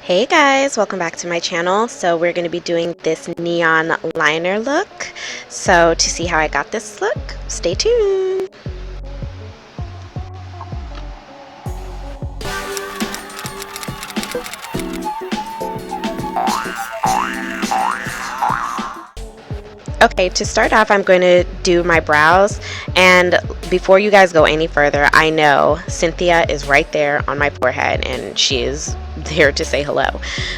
Hey guys, welcome back to my channel. So we're going to be doing this neon liner look. So to see how I got this look, stay tuned. Okay, to start off, I'm going to do my brows, and before you guys go any further, I know Cynthia is right there on my forehead and she is there to say hello.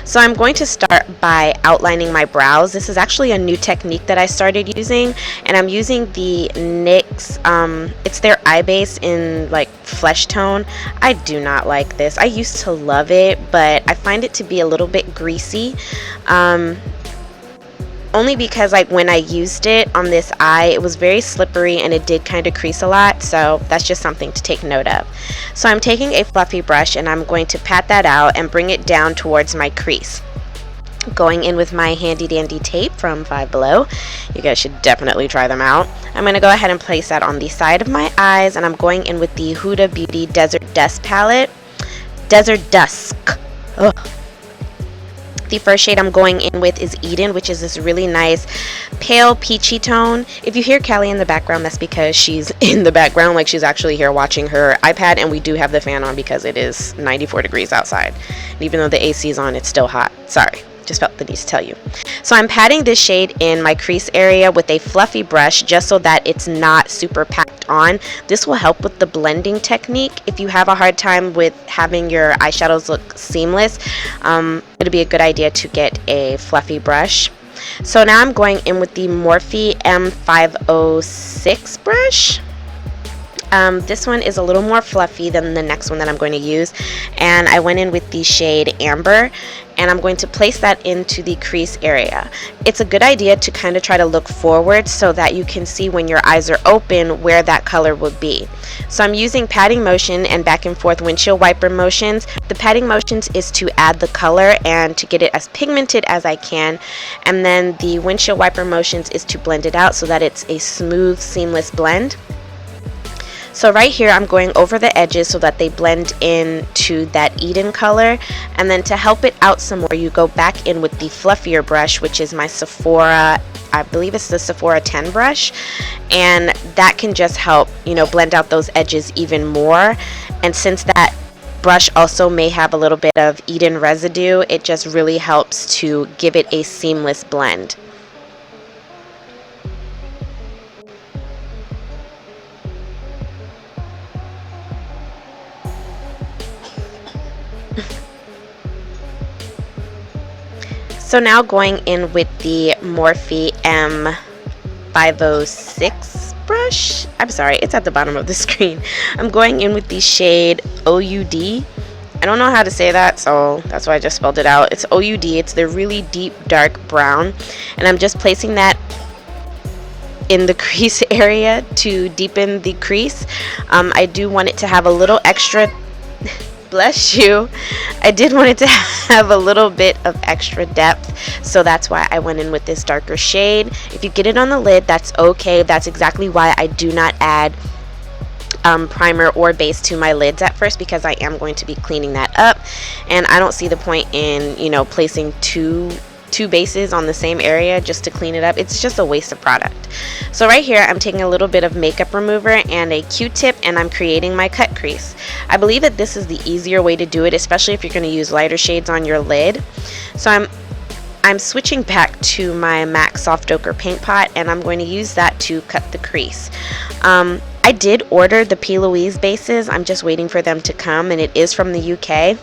So I'm going to start by outlining my brows. This is actually a new technique that I started using, and I'm using the NYX, it's their eye base in like flesh tone. I do not like this. I used to love it, but I find it to be a little bit greasy. Only because like when I used it on this eye, it was very slippery and it did kind of crease a lot, so that's just something to take note of. So I'm taking a fluffy brush and I'm going to pat that out and bring it down towards my crease. Going in with my handy dandy tape from Five Below. You guys should definitely try them out. I'm going to go ahead and place that on the side of my eyes, and I'm going in with the Huda Beauty Desert Dusk palette. Desert Dusk. Ugh. The first shade I'm going in with is Eden, which is this really nice pale peachy tone. If you hear Callie in the background, that's because she's in the background, like she's actually here watching her iPad, and we do have the fan on because it is 94 degrees outside. And even though the AC is on, it's still hot. Sorry, just felt the need to tell you. So I'm patting this shade in my crease area with a fluffy brush just so that it's not super packed on. This will help with the blending technique. If you have a hard time with having your eyeshadows look seamless, it'll be a good idea to get a fluffy brush. So now I'm going in with the Morphe M506 brush. This one is a little more fluffy than the next one that I'm going to use, and I went in with the shade Amber, and I'm going to place that into the crease area. It's a good idea to kind of try to look forward so that you can see when your eyes are open where that color would be. So I'm using patting motion and back and forth windshield wiper motions. The patting motions is to add the color and to get it as pigmented as I can, and then the windshield wiper motions is to blend it out so that it's a smooth, seamless blend. So right here I'm going over the edges so that they blend into that Eden color, and then to help it out some more, you go back in with the fluffier brush, which is my Sephora, I believe it's the Sephora 10 brush, and that can just help, you know, blend out those edges even more. And since that brush also may have a little bit of Eden residue, it just really helps to give it a seamless blend. So now going in with the Morphe M506 brush. I'm sorry, it's at the bottom of the screen. I'm going in with the shade OUD. I don't know how to say that, so that's why I just spelled it out. It's OUD. It's the really deep dark brown, and I'm just placing that in the crease area to deepen the crease. I do want it to have a little extra bless you. I did want it to have a little bit of extra depth, so that's why I went in with this darker shade. If you get it on the lid, that's okay. That's exactly why I do not add primer or base to my lids at first, because I am going to be cleaning that up, and I don't see the point in, you know, placing two bases on the same area just to clean it up. It's just a waste of product. So right here I'm taking a little bit of makeup remover and a Q-tip, and I'm creating my cut crease. I believe that this is the easier way to do it, especially if you're going to use lighter shades on your lid. So I'm switching back to my MAC Soft Ochre paint pot, and I'm going to use that to cut the crease. I did order the P. Louise bases. I'm just waiting for them to come, and it is from the UK.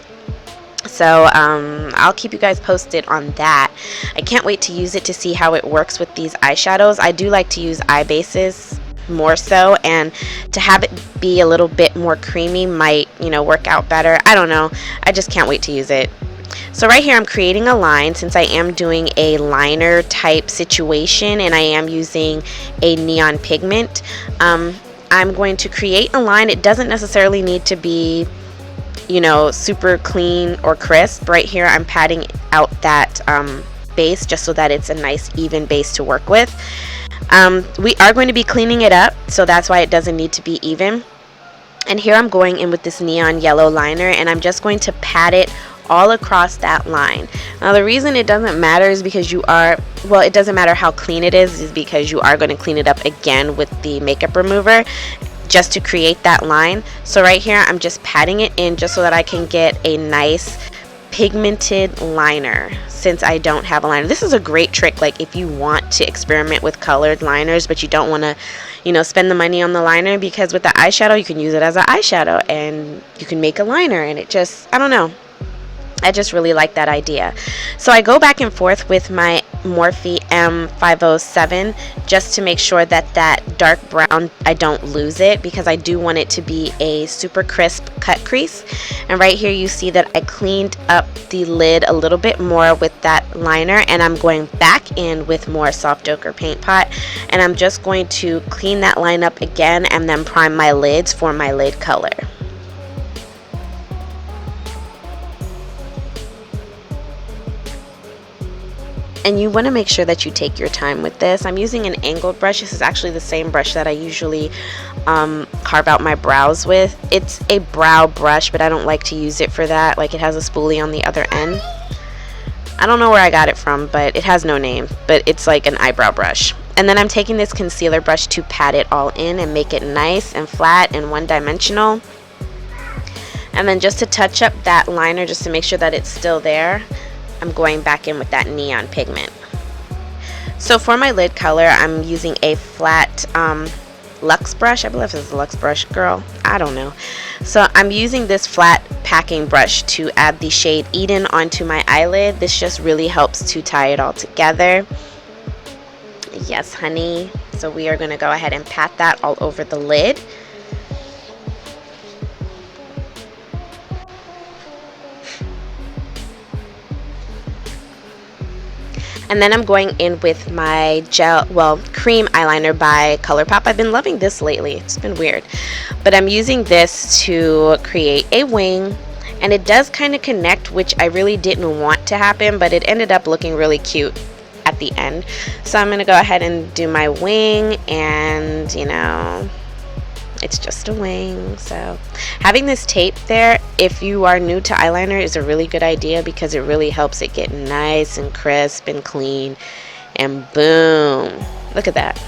So I'll keep you guys posted on that. I can't wait to use it to see how it works with these eyeshadows. I do like to use eye bases more so, and to have it be a little bit more creamy might, you know, work out better. I don't know. I just can't wait to use it. So right here I'm creating a line, since I am doing a liner type situation and I am using a neon pigment. I'm going to create a line. It doesn't necessarily need to be, you know, super clean or crisp. Right here I'm patting out that base just so that it's a nice even base to work with. We are going to be cleaning it up, so that's why it doesn't need to be even. And here I'm going in with this neon yellow liner, and I'm just going to pat it all across that line. Now the reason it doesn't matter is because it doesn't matter how clean it is because you are going to clean it up again with the makeup remover just to create that line. So right here I'm just patting it in just so that I can get a nice pigmented liner since I don't have a liner. This is a great trick, like if you want to experiment with colored liners but you don't want to, you know, spend the money on the liner, because with the eyeshadow you can use it as an eyeshadow and you can make a liner, and it just, I don't know, I just really like that idea. So I go back and forth with my Morphe M507 just to make sure that that dark brown, I don't lose it, because I do want it to be a super crisp cut crease. And right here you see that I cleaned up the lid a little bit more with that liner, and I'm going back in with more soft ochre paint pot, and I'm just going to clean that line up again and then prime my lids for my lid color. And you want to make sure that you take your time with this. I'm using an angled brush. This is actually the same brush that I usually carve out my brows with. It's a brow brush, but I don't like to use it for that. Like, it has a spoolie on the other end. I don't know where I got it from, but it has no name. But it's like an eyebrow brush. And then I'm taking this concealer brush to pat it all in and make it nice and flat and one-dimensional. And then just to touch up that liner, just to make sure that it's still there, I'm going back in with that neon pigment. So for my lid color, I'm using a flat Luxe brush. I believe it's a Luxe brush, girl. I don't know. So I'm using this flat packing brush to add the shade Eden onto my eyelid. This just really helps to tie it all together. Yes, honey. So we are going to go ahead and pat that all over the lid. And then I'm going in with my cream eyeliner by Colourpop. I've been loving this lately. It's been weird. But I'm using this to create a wing. And it does kind of connect, which I really didn't want to happen, but it ended up looking really cute at the end. So I'm going to go ahead and do my wing, and, you know, it's just a wing. So having this tape there, if you are new to eyeliner, is a really good idea because it really helps it get nice and crisp and clean, and boom, look at that.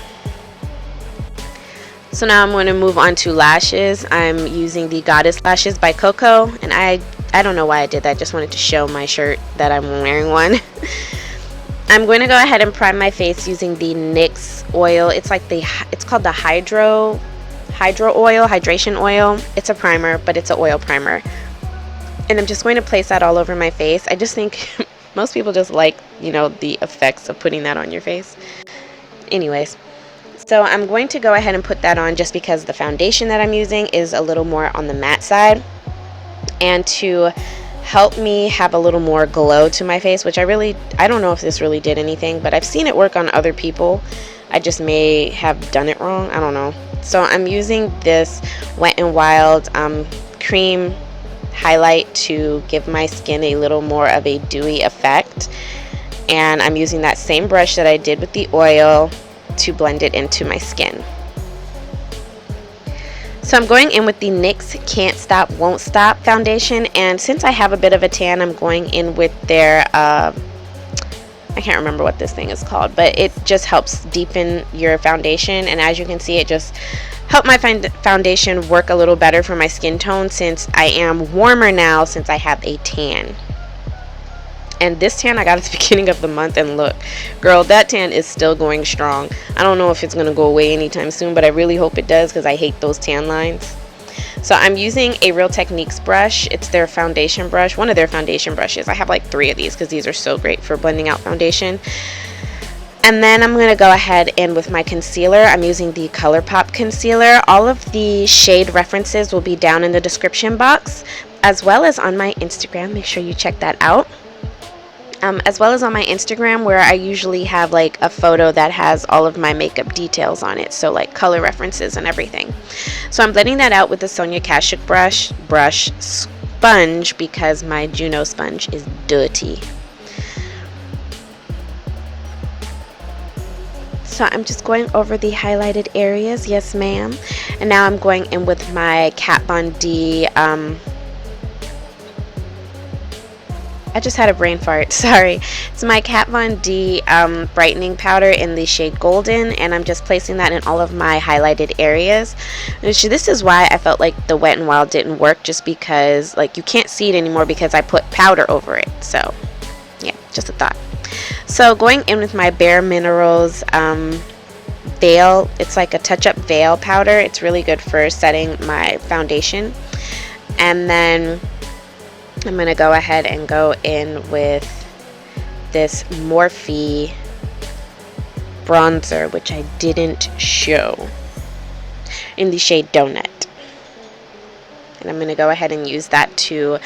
So now I'm going to move on to lashes. I'm using the Goddess lashes by Coco, and I don't know why I did that. I just wanted to show my shirt that I'm wearing one. I'm going to go ahead and prime my face using the NYX oil. It's called the hydration oil. It's a primer, but it's an oil primer, and I'm just going to place that all over my face. I just think most people just like, you know, the effects of putting that on your face. Anyways, so I'm going to go ahead and put that on just because the foundation that I'm using is a little more on the matte side, and to help me have a little more glow to my face, which I don't know if this really did anything, but I've seen it work on other people. I just may have done it wrong, I don't know. So I'm using this Wet n Wild cream highlight to give my skin a little more of a dewy effect, and I'm using that same brush that I did with the oil to blend it into my skin. So I'm going in with the NYX Can't Stop, Won't Stop foundation, and since I have a bit of a tan, I'm going in with their I can't remember what this thing is called, but it just helps deepen your foundation, and as you can see, it just helped my foundation work a little better for my skin tone since I am warmer now since I have a tan. And this tan I got at the beginning of the month, and look, girl, that tan is still going strong. I don't know if it's going to go away anytime soon, but I really hope it does because I hate those tan lines. So I'm using a Real Techniques brush. It's their foundation brush, one of their foundation brushes. I have like 3 of these because these are so great for blending out foundation. And then I'm going to go ahead and with my concealer, I'm using the Colourpop concealer. All of the shade references will be down in the description box, as well as on my Instagram. Make sure you check that out. As well as on my Instagram, where I usually have like a photo that has all of my makeup details on it, so like color references and everything. So I'm blending that out with the Sonia Kashuk brush sponge because my Juno sponge is dirty. So I'm just going over the highlighted areas, yes ma'am. And now I'm going in with my Kat Von D I just had a brain fart, sorry. It's my Kat Von D brightening powder in the shade Golden, and I'm just placing that in all of my highlighted areas. This is why I felt like the Wet n Wild didn't work, just because like you can't see it anymore because I put powder over it. So yeah, just a thought. So going in with my Bare Minerals veil, it's like a touch-up veil powder. It's really good for setting my foundation. And then I'm going to go ahead and go in with this Morphe bronzer, which I didn't show, in the shade Donut. And I'm going to go ahead and use that to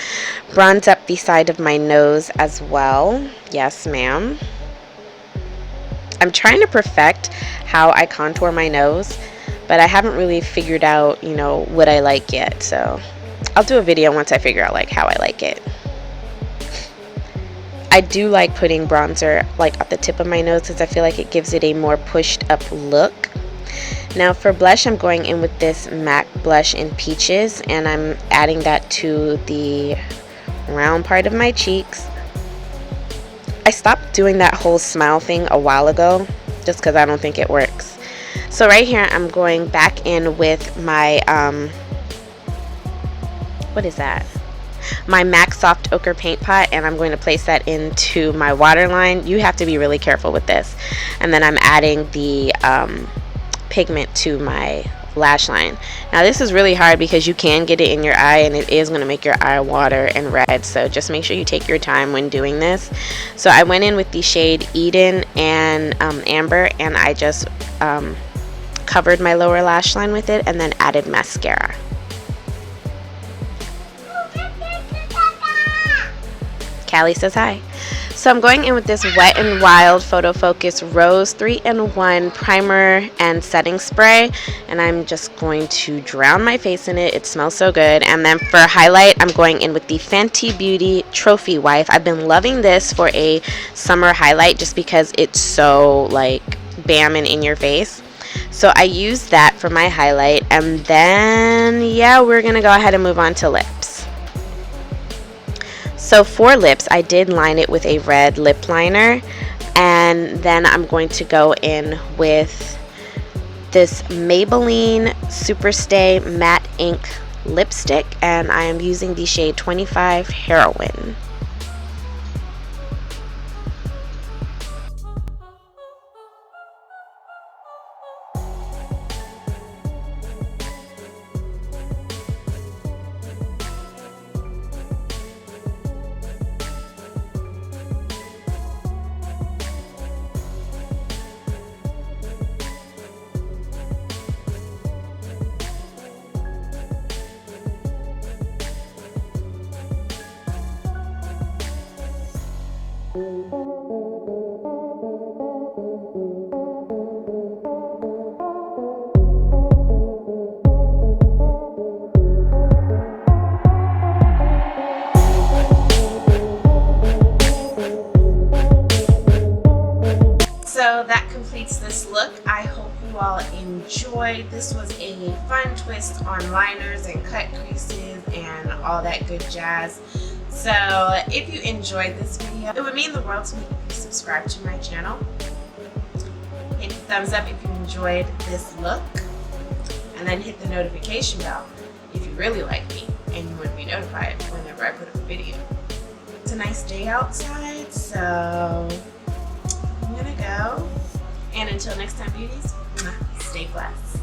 bronze up the side of my nose as well. Yes, ma'am. I'm trying to perfect how I contour my nose, but I haven't really figured out, you know, what I like yet. So I'll do a video once I figure out like how I like it. I do like putting bronzer like at the tip of my nose because I feel like it gives it a more pushed up look. Now for blush, I'm going in with this MAC blush in Peaches, and I'm adding that to the round part of my cheeks. I stopped doing that whole smile thing a while ago just because I don't think it works. So right here I'm going back in with my what is that? My MAC Soft Ochre Paint Pot, and I'm going to place that into my waterline. You have to be really careful with this. And then I'm adding the pigment to my lash line. Now this is really hard because you can get it in your eye, and it is going to make your eye water and red, so just make sure you take your time when doing this. So I went in with the shade Eden and Amber, and I just covered my lower lash line with it and then added mascara. Callie says hi. So I'm going in with this Wet n Wild Photo Focus Rose 3-in-1 primer and setting spray, and I'm just going to drown my face in it. It smells so good. And then for highlight, I'm going in with the Fenty Beauty Trophy Wife. I've been loving this for a summer highlight just because it's so like bam and in your face. So I used that for my highlight, and then yeah, we're gonna go ahead and move on to lips. So for lips, I did line it with a red lip liner, and then I'm going to go in with this Maybelline Superstay Matte Ink lipstick, and I am using the shade 25 Heroine. So that completes this look. I hope you all enjoyed. This was a fun twist on liners and cut creases and all that good jazz. So if you enjoyed this video, it would mean the world to me if you subscribe to my channel. Hit the thumbs up if you enjoyed this look, and then hit the notification bell if you really like me and you want to be notified whenever I put up a video. It's a nice day outside, so I'm gonna go. And until next time, beauties, stay blessed.